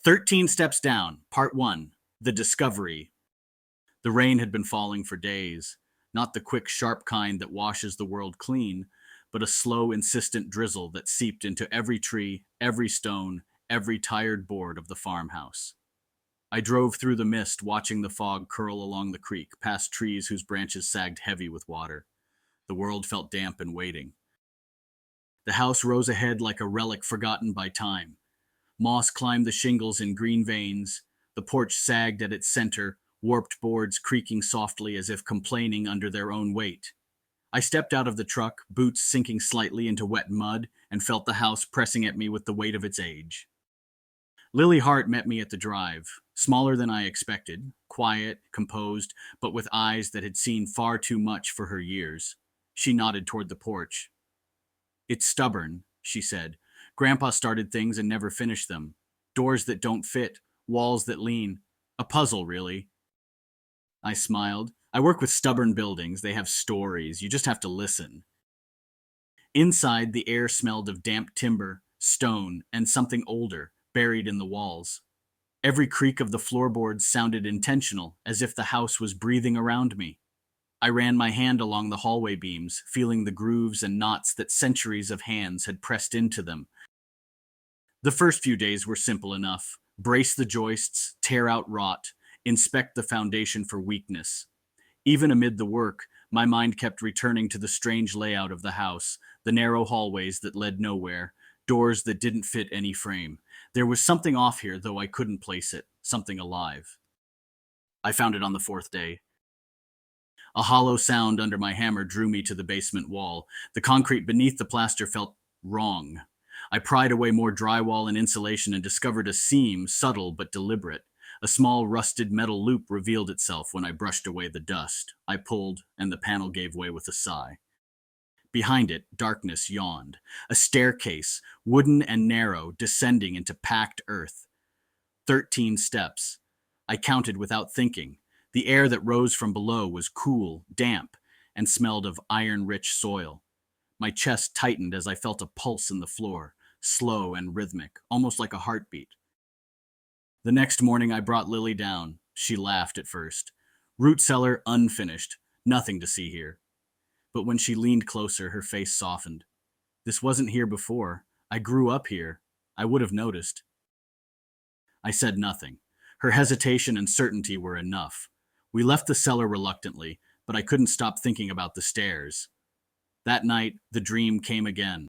13 Steps Down, Part 1. The Discovery. The rain had been falling for days, not the quick, sharp kind that washes the world clean, but a slow, insistent drizzle that seeped into every tree, every stone, every tired board of the farmhouse. I drove through the mist, watching the fog curl along the creek, past trees whose branches sagged heavy with water. The world felt damp and waiting. The house rose ahead like a relic forgotten by time. Moss climbed the shingles in green veins. The porch sagged at its center, warped boards creaking softly as if complaining under their own weight. I stepped out of the truck, boots sinking slightly into wet mud, and felt the house pressing at me with the weight of its age. Lily Hart met me at the drive, smaller than I expected, quiet, composed, but with eyes that had seen far too much for her years. She nodded toward the porch. "It's stubborn," she said. "Grandpa started things and never finished them. Doors that don't fit, walls that lean. A puzzle, really." I smiled. "I work with stubborn buildings. They have stories. You just have to listen." Inside, the air smelled of damp timber, stone, and something older, buried in the walls. Every creak of the floorboards sounded intentional, as if the house was breathing around me. I ran my hand along the hallway beams, feeling the grooves and knots that centuries of hands had pressed into them. The first few days were simple enough. Brace the joists, tear out rot, inspect the foundation for weakness. Even amid the work, my mind kept returning to the strange layout of the house, the narrow hallways that led nowhere, doors that didn't fit any frame. There was something off here, though I couldn't place it, something alive. I found it on the fourth day. A hollow sound under my hammer drew me to the basement wall. The concrete beneath the plaster felt wrong. I pried away more drywall and insulation and discovered a seam, subtle but deliberate. A small rusted metal loop revealed itself when I brushed away the dust. I pulled, and the panel gave way with a sigh. Behind it, darkness yawned. A staircase, wooden and narrow, descending into packed earth. 13 steps. I counted without thinking. The air that rose from below was cool, damp, and smelled of iron-rich soil. My chest tightened as I felt a pulse in the floor, slow and rhythmic, almost like a heartbeat. The next morning I brought Lily down. She laughed at first. Root cellar unfinished, nothing to see here. But when she leaned closer, her face softened. "This wasn't here before. I grew up here. I would have noticed." I said nothing. Her hesitation and certainty were enough. We left the cellar reluctantly, but I couldn't stop thinking about the stairs. That night, the dream came again.